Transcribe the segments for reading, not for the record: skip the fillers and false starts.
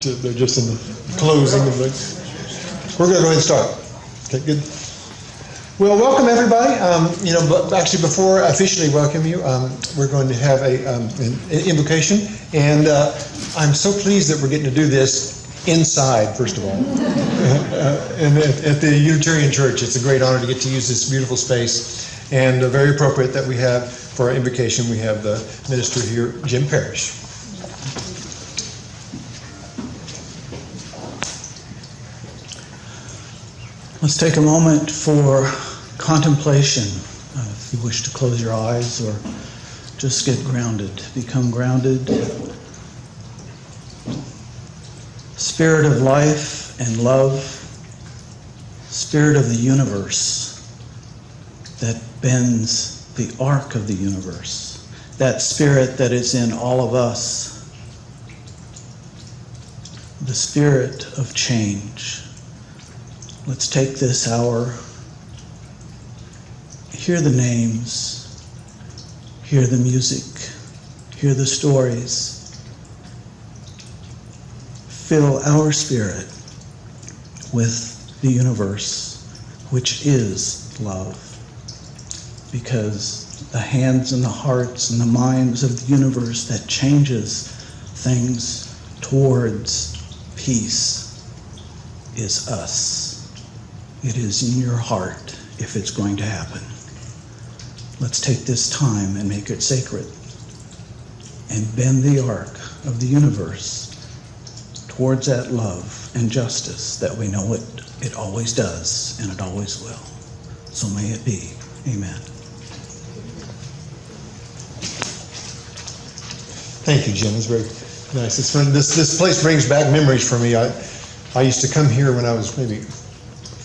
They're just in the closing of the. We're going to go ahead and start. Okay, good. Well, welcome everybody. But actually, before I officially welcome you, we're going to have an invocation, and I'm so pleased that we're getting to do this inside. First of all, and at the Unitarian Church, it's a great honor to get to use this beautiful space, and very appropriate that we have for our invocation. We have the minister here, Jim Parrish. Let's take a moment for contemplation. If you wish to close your eyes or just get grounded, become grounded. Spirit of life and love, Spirit of the universe that bends the arc of the universe, that Spirit that is in all of us, the Spirit of change. Let's take this hour, hear the names, hear the music, hear the stories. Fill our spirit with the universe, which is love. Because the hands and the hearts and the minds of the universe that changes things towards peace is us. It is in your heart if it's going to happen. Let's take this time and make it sacred and bend the arc of the universe towards that love and justice that we know it always does and it always will. So may it be. Amen. Thank you, Jim. It's very nice. It's fun. This place brings back memories for me. I used to come here when I was maybe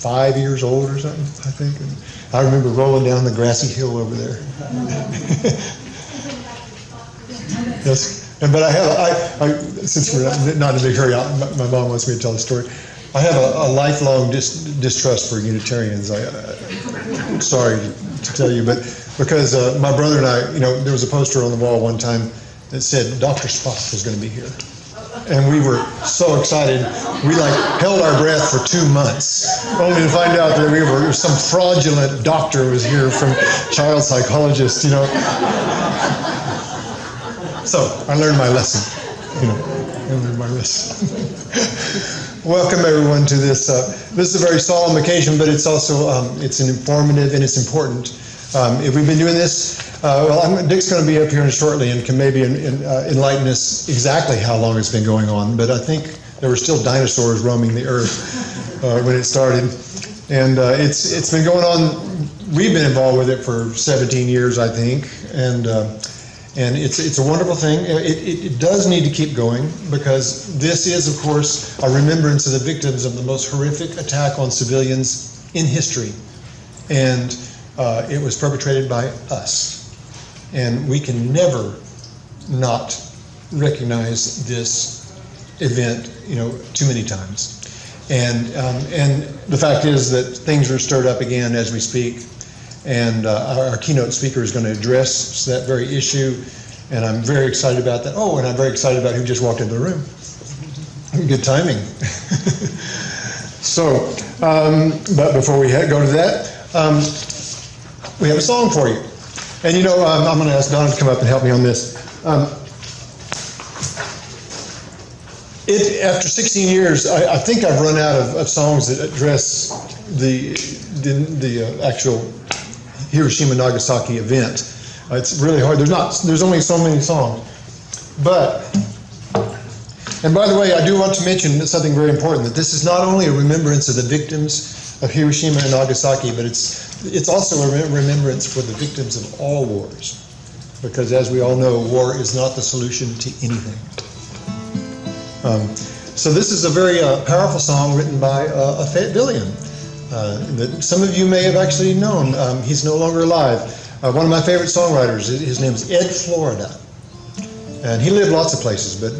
5 years old or something, I think. And I remember rolling down the grassy hill over there. Yes, but I since we're not in a big hurry, my mom wants me to tell the story. I have a lifelong distrust for Unitarians. I'm sorry to tell you, but because my brother and I, there was a poster on the wall one time that said Dr. Spock was going to be here. And we were so excited, we held our breath for 2 months, only to find out that some fraudulent doctor was here from child psychologist, So I learned my lesson, Welcome everyone to this. This is a very solemn occasion, but it's also, it's an informative and it's important. If we've been doing this, Dick's going to be up here shortly and can maybe enlighten us exactly how long it's been going on. But I think there were still dinosaurs roaming the earth when it started. And it's been going on. We've been involved with it for 17 years, I think. And it's a wonderful thing. It does need to keep going because this is, of course, a remembrance of the victims of the most horrific attack on civilians in history. And it was perpetrated by us. And we can never not recognize this event, too many times. And the fact is that things are stirred up again as we speak. And our keynote speaker is going to address that very issue. And I'm very excited about that. Oh, and I'm very excited about who just walked into the room. Good timing. So, but before we go to that, we have a song for you. And I'm going to ask Donna to come up and help me on this. After 16 years, I think I've run out of songs that address the actual Hiroshima Nagasaki event. It's really hard. There's only so many songs. And by the way, I do want to mention something very important, that this is not only a remembrance of the victims of Hiroshima and Nagasaki, but it's also a remembrance for the victims of all wars. Because as we all know, war is not the solution to anything. So this is a very powerful song written by a Fayettevillean that some of you may have actually known. He's no longer alive. One of my favorite songwriters, his name is Ed Florida. And he lived lots of places, but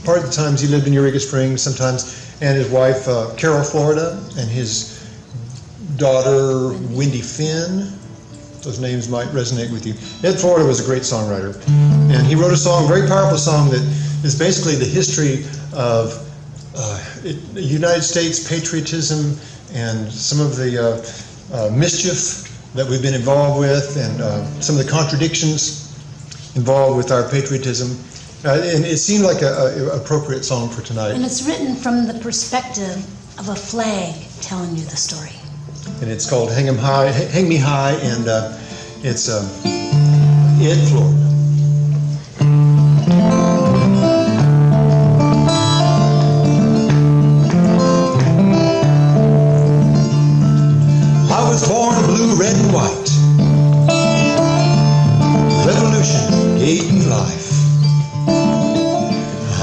part of the times he lived in Eureka Springs sometimes, and his wife, Carol Florida, and his daughter, Wendy Finn. Those names might resonate with you. Ed Florida was a great songwriter. And he wrote a song, a very powerful song, that is basically the history of United States patriotism and some of the mischief that we've been involved with, and some of the contradictions involved with our patriotism. And it seemed like an appropriate song for tonight. And it's written from the perspective of a flag telling you the story. And it's called Hang 'em High, Hang Me High, and it's in Florida. I was born blue, red, and white. Revolution gave me life.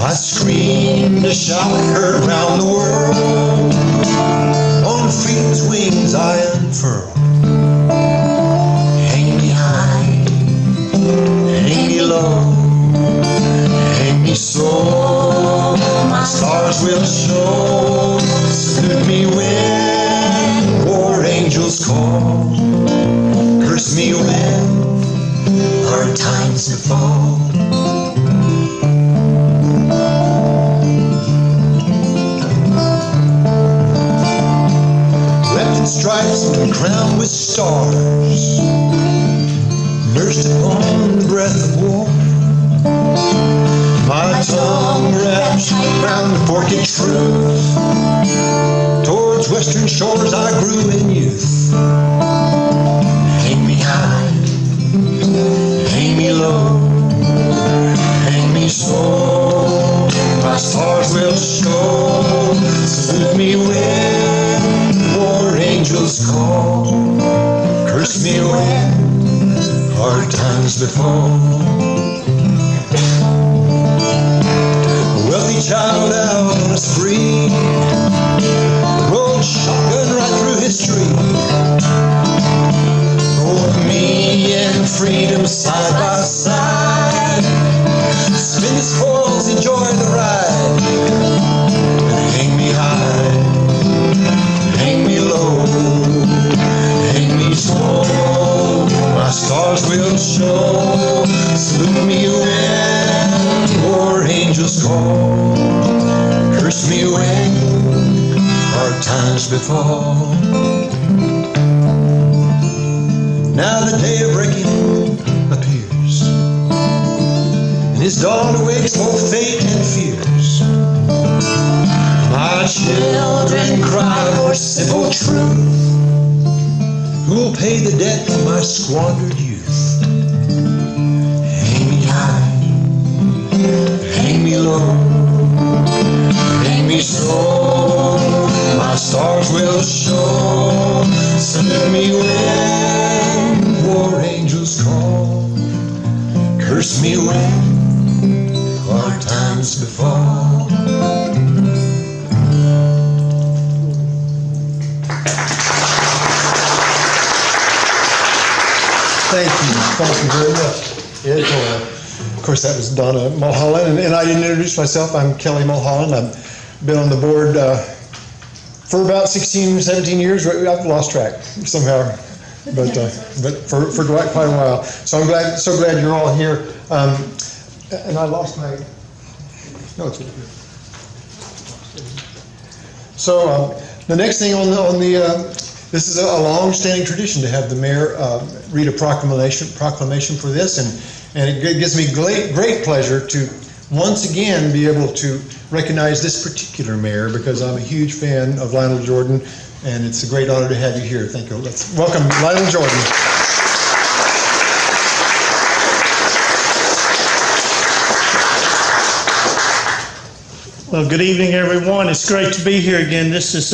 I screamed, a shout heard round the world. On freedom's wings I unfurled. Hang me high, hang me low, hang me slow. My stars will show. Salute me when war angels call. Curse me when hard times befall. Stripes and crowned with stars, nursed upon the breath of war. My tongue wrapped round the forked truth. Towards western shores I grew in youth. Hang me high, hang me low, hang me slow. My stars will show. Salute me when war angels call. Curse me when hard times befall. A wealthy child out on a spree, rolled shotgun right through history. Oh, me and freedom side by side. Spin the spoils, enjoy the ride. Hang me high, hang me low, hang me slow. My stars will show. Salute me when war angels call. Curse me when hard times befall. Now the day of reckoning appears, and his dawn awakes both fate and fears. My children cry for simple truth. Who'll pay the debt of my squandered youth? Hang me high, hang me low, hang me slow. My stars will show. Salute me when war angels call. Curse me when hard times befall. Thank you very much. Of course, that was Donna Mulholland, and I didn't introduce myself. I'm Kelly Mulholland. I've been on the board for about 16, 17 years. I've lost track somehow, but for quite a while. So I'm so glad you're all here. And I lost my. No, it's good. So the next thing on the. This is a long-standing tradition to have the mayor read a proclamation for this, and it gives me great pleasure to once again be able to recognize this particular mayor, because I'm a huge fan of Lionel Jordan, and it's a great honor to have you here. Thank you. Let's welcome Lionel Jordan. Well, good evening, everyone. It's great to be here again. This is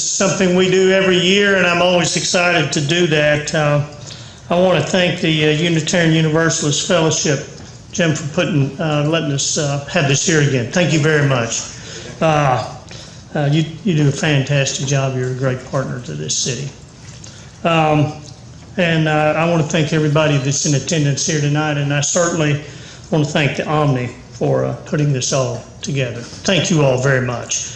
something we do every year, and I'm always excited to do that. I want to thank the Unitarian Universalist Fellowship, Jim, for letting us have this here again. Thank you very much. You do a fantastic job. You're a great partner to this city. And I want to thank everybody that's in attendance here tonight, and I certainly want to thank the Omni for putting this all together. Thank you all very much.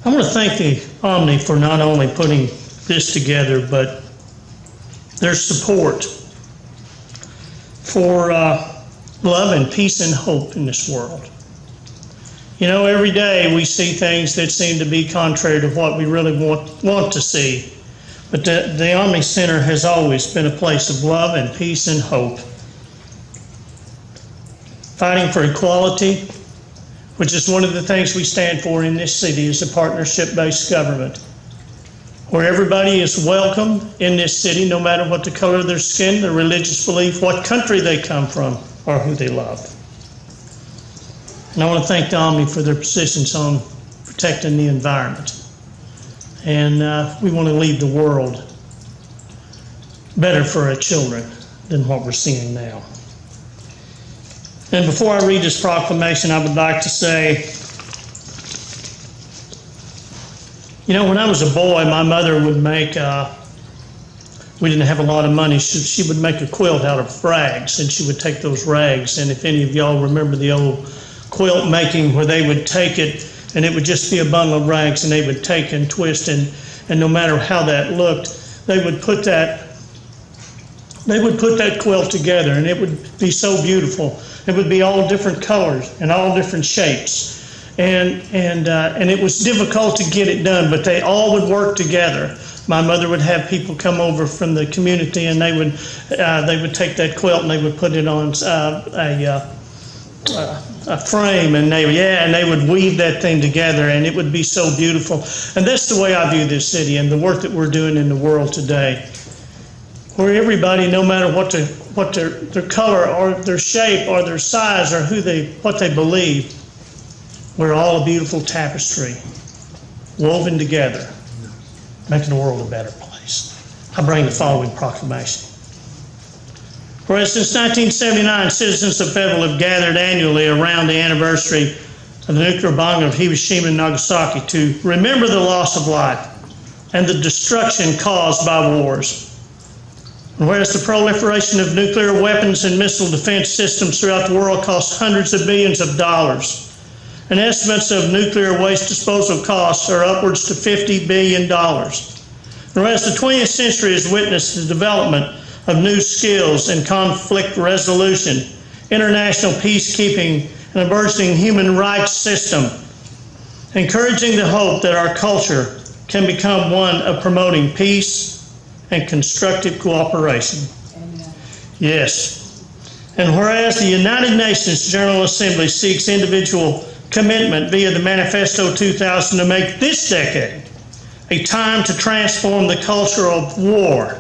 I want to thank the Omni for not only putting this together, but their support for love and peace and hope in this world. You know, every day we see things that seem to be contrary to what we really want to see. But the Omni Center has always been a place of love and peace and hope. Fighting for equality, which is one of the things we stand for in this city, is a partnership-based government, where everybody is welcome in this city, no matter what the color of their skin, their religious belief, what country they come from, or who they love. And I want to thank the Omni for their positions on protecting the environment. And we want to leave the world better for our children than what we're seeing now. And before I read this proclamation, I would like to say, you know, when I was a boy, my mother would make, we didn't have a lot of money, she would make a quilt out of rags, and she would take those rags, and if any of y'all remember the old quilt making where they would take it, and it would just be a bundle of rags, and they would take and twist, and no matter how that looked, they would put that quilt together, and it would be so beautiful. It would be all different colors and all different shapes, and it was difficult to get it done, but they all would work together. My mother would have people come over from the community, and they would take that quilt and they would put it on a frame, and they would weave that thing together, and it would be so beautiful. And that's the way I view this city and the work that we're doing in the world today, where everybody, no matter what their color or their shape or their size or what they believe, we're all a beautiful tapestry woven together, making the world a better place. I bring the following proclamation. Whereas since 1979, citizens of Fayetteville have gathered annually around the anniversary of the nuclear bombing of Hiroshima and Nagasaki to remember the loss of life and the destruction caused by wars. And whereas the proliferation of nuclear weapons and missile defense systems throughout the world costs hundreds of billions of dollars, and estimates of nuclear waste disposal costs are upwards to $50 billion. And whereas the 20th century has witnessed the development of new skills in conflict resolution, international peacekeeping, and a burgeoning human rights system, encouraging the hope that our culture can become one of promoting peace and constructive cooperation. Amen. Yes. And whereas the United Nations General Assembly seeks individual commitment via the Manifesto 2000 to make this decade a time to transform the culture of war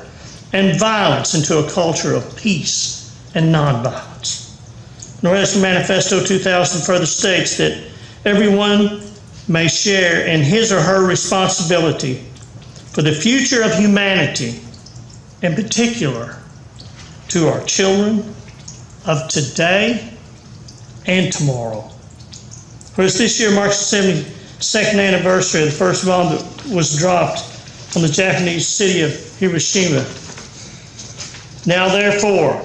and violence into a culture of peace and nonviolence. Whereas the Manifesto 2000 further states that everyone may share in his or her responsibility for the future of humanity, in particular to our children of today and tomorrow. Whereas this year marks the 72nd anniversary of the first bomb that was dropped on the Japanese city of Hiroshima. Now therefore,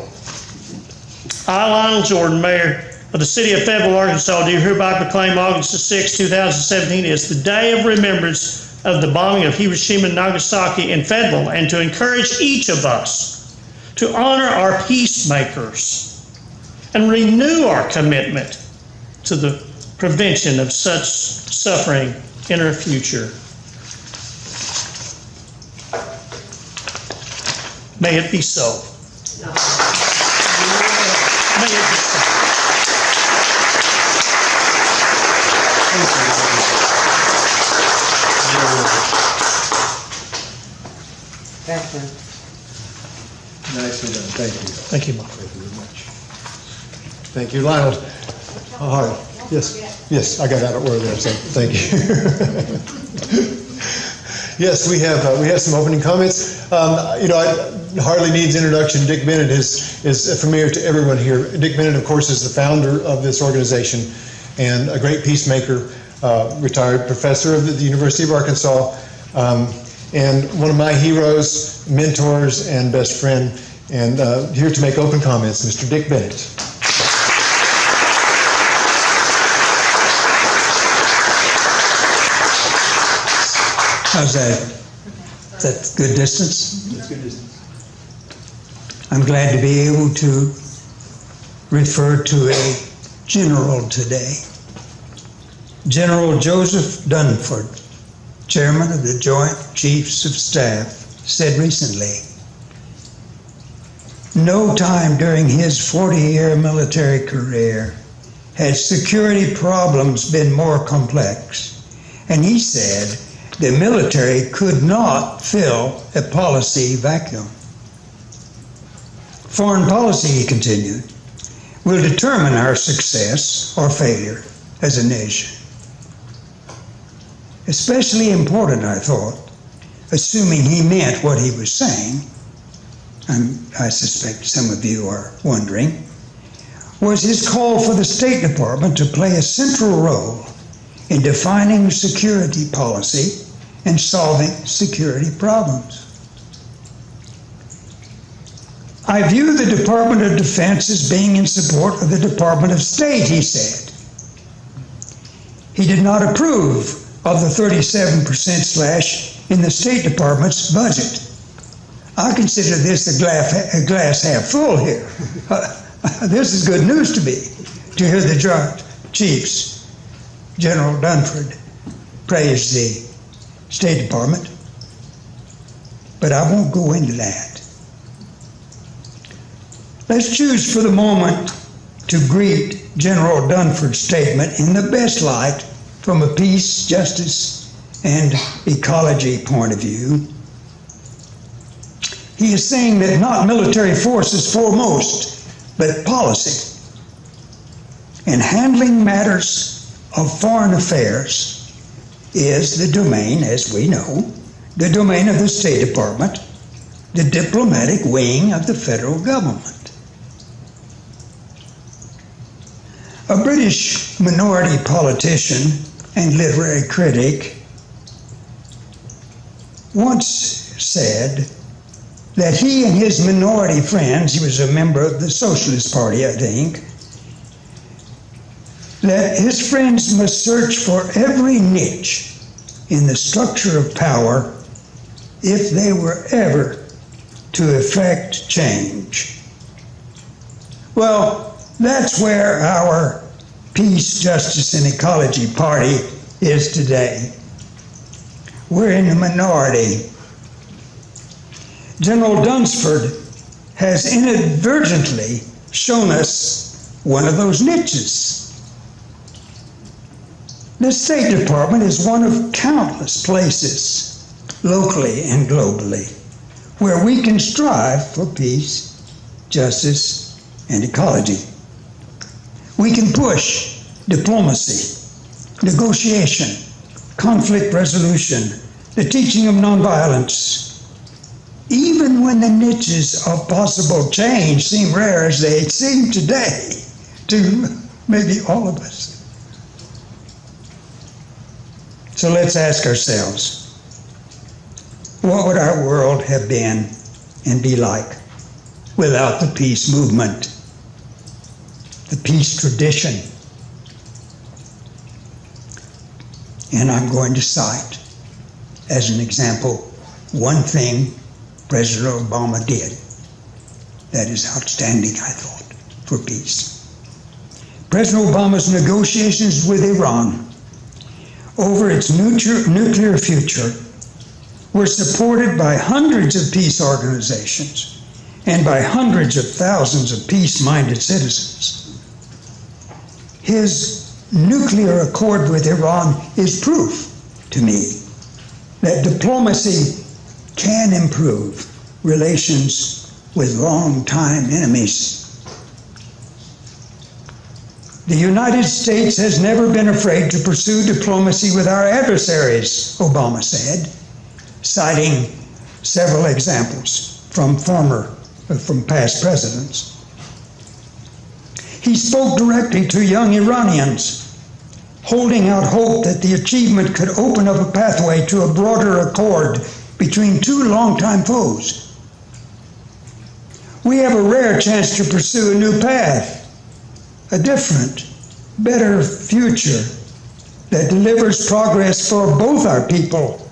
I, Lionel Jordan, Mayor of the City of Fayetteville, Arkansas, do hereby proclaim August the 6th, 2017 as the Day of Remembrance of the bombing of Hiroshima and Nagasaki in Fayetteville, and to encourage each of us to honor our peacemakers and renew our commitment to the prevention of such suffering in our future. May it be so. May it be so. Catherine. Nicely done. Thank you. Thank you, Mark. Thank you very much. Thank you, Lionel. All right. Yes, I got out of order there, so thank you. Yes, we have some opening comments. It hardly needs introduction. Dick Bennett is familiar to everyone here. Dick Bennett, of course, is the founder of this organization and a great peacemaker, retired professor of the University of Arkansas, and one of my heroes, mentors, and best friend. And here to make open comments, Mr. Dick Bennett. How's that? Is that good distance? That's good distance. I'm glad to be able to refer to a general today. General Joseph Dunford, Chairman of the Joint Chiefs of Staff, said recently, "No time during his 40-year military career has security problems been more complex." And he said the military could not fill a policy vacuum. Foreign policy, he continued, will determine our success or failure as a nation. Especially important, I thought, assuming he meant what he was saying, I suspect some of you are wondering, was his call for the State Department to play a central role in defining security policy and solving security problems. "I view the Department of Defense as being in support of the Department of State," he said. He did not approve of the 37% slash in the State Department's budget. I consider this a glass half full here. This is good news to me, to hear the Joint Chiefs, General Dunford, praise the State Department. But I won't go into that. Let's choose for the moment to greet General Dunford's statement in the best light from a peace, justice, and ecology point of view. He is saying that not military force is foremost, but policy. And handling matters of foreign affairs is the domain, as we know, the domain of the State Department, the diplomatic wing of the federal government. A British minority politician and literary critic once said that he and his minority friends, he was a member of the Socialist Party, I think, that his friends must search for every niche in the structure of power if they were ever to effect change. Well, that's where our Peace, Justice, and Ecology Party is today. We're in the minority. General Dunsford has inadvertently shown us one of those niches. The State Department is one of countless places, locally and globally, where we can strive for peace, justice, and ecology. We can push diplomacy, negotiation, conflict resolution, the teaching of nonviolence, even when the niches of possible change seem rare as they seem today to maybe all of us. So let's ask ourselves, what would our world have been and be like without the peace movement, the peace tradition? And I'm going to cite as an example one thing President Obama did that is outstanding, I thought, for peace. President Obama's negotiations with Iran over its nuclear future were supported by hundreds of peace organizations and by hundreds of thousands of peace-minded citizens. His nuclear accord with Iran is proof to me that diplomacy can improve relations with long-time enemies. The United States has never been afraid to pursue diplomacy with our adversaries, Obama said, citing several examples from past presidents. He spoke directly to young Iranians, holding out hope that the achievement could open up a pathway to a broader accord between two longtime foes. We have a rare chance to pursue a new path, a different, better future that delivers progress for both our people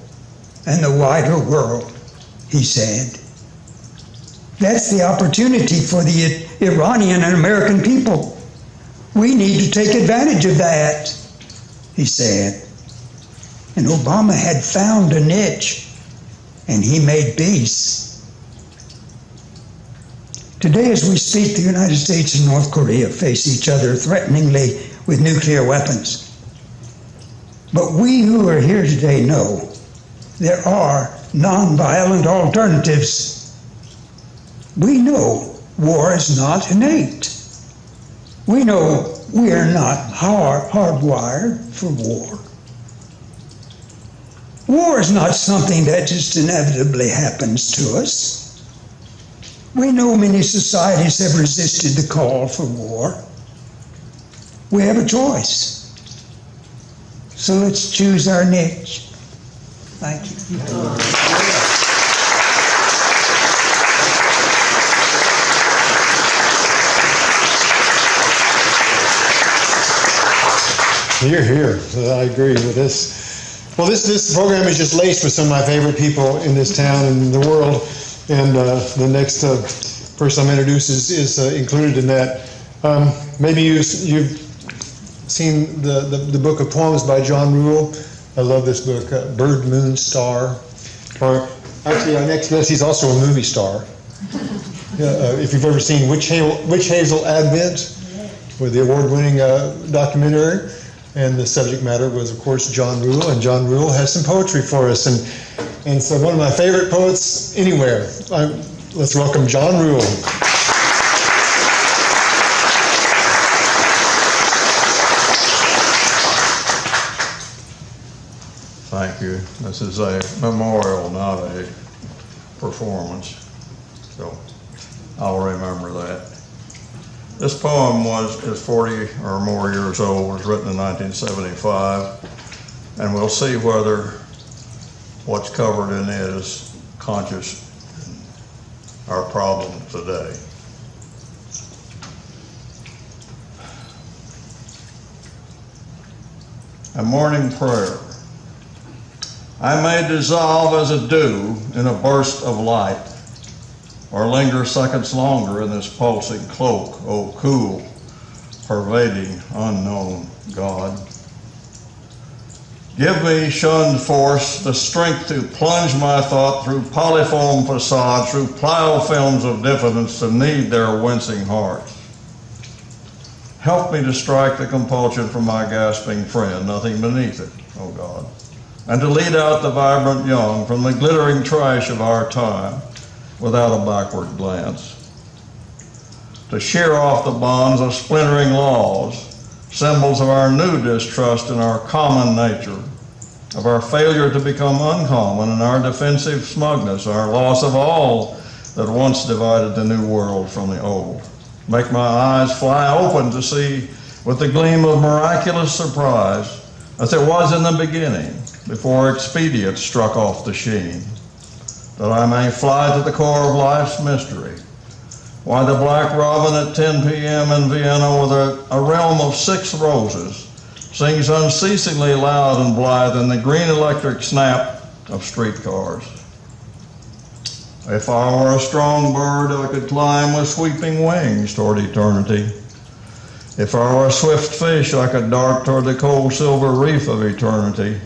and the wider world, he said. That's the opportunity for the Iranian and American people. We need to take advantage of that. he said. And Obama had found a niche, and he made peace. Today, as we speak, the United States and North Korea face each other threateningly with nuclear weapons. But we who are here today know there are nonviolent alternatives. We know war is not innate. We know we are not hardwired for war. War is not something that just inevitably happens to us. We know many societies have resisted the call for war. We have a choice. So let's choose our niche. Thank you. You're here, so I agree with this. Well, this program is just laced with some of my favorite people in this town and the world, and the next person I'm introduced is included in that. Maybe you've seen the book of poems by John Rule. I love this book, Bird, Moon, Star. Or actually, our next guest, he's also a movie star. If you've ever seen Witch Hazel Advent, with the award-winning documentary, and the subject matter was, of course, John Rule, and John Rule has some poetry for us, and so one of my favorite poets anywhere. Let's welcome John Rule. Thank you. This is a memorial, not a performance, so I'll remember that. This poem is 40 or more years old, was written in 1975, and we'll see whether what's covered in it is conscious in our problem today. A morning prayer. I may dissolve as a dew in a burst of light, or linger seconds longer in this pulsing cloak, O cool, pervading, unknown God. Give me, shunned force, the strength to plunge my thought through polyfoam facades, through pliofilms of diffidence to knead their wincing hearts. Help me to strike the compulsion from my gasping friend, nothing beneath it, O God, and to lead out the vibrant young from the glittering trash of our time, without a backward glance, to shear off the bonds of splintering laws, symbols of our new distrust in our common nature, of our failure to become uncommon and our defensive smugness, our loss of all that once divided the new world from the old. Make my eyes fly open to see with the gleam of miraculous surprise, as it was in the beginning, before expedience struck off the sheen, that I may fly to the core of life's mystery. Why the black robin at 10 p.m. in Vienna with a realm of 6 roses sings unceasingly loud and blithe in the green electric snap of streetcars. If I were a strong bird, I could climb with sweeping wings toward eternity. If I were a swift fish, I could dart toward the cold silver reef of eternity.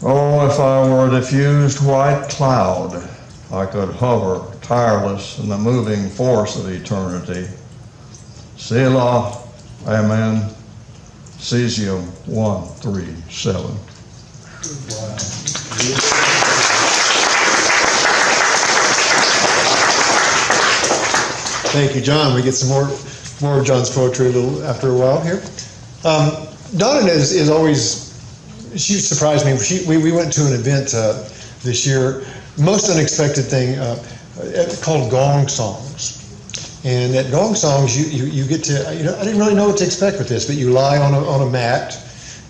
Oh, if I were a diffused white cloud, I could hover tireless in the moving force of eternity. Selah, Amen. Cesium 137. Thank you, John. We get some more of John's poetry a little after a while here. Donna is always, she surprised me. We went to an event this year, most unexpected thing, called Gong Songs. And at Gong Songs, you get to, I didn't really know what to expect with this, but you lie on a mat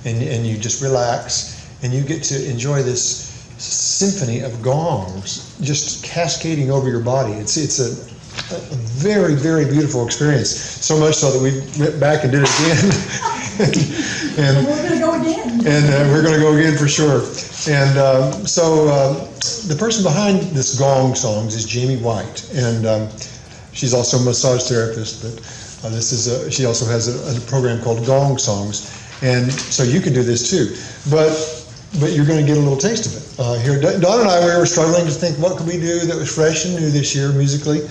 and you just relax, and you get to enjoy this symphony of gongs just cascading over your body. It's a very, very beautiful experience. So much so that we went back and did it again. and we're going to go again. And we're going to go again for sure. And so the person behind this Gong Songs is Jamie White, and she's also a massage therapist. But she also has a program called Gong Songs. And so you can do this too. But you're going to get a little taste of it. Here, Dawn and I, we were struggling to think what could we do that was fresh and new this year musically.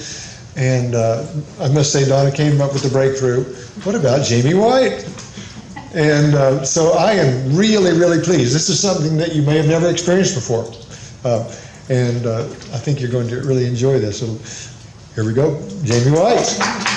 And I must say, Donna came up with the breakthrough. What about Jamie White? And so I am really, really pleased. This is something that you may have never experienced before. And I think you're going to really enjoy this. So here we go, Jamie White.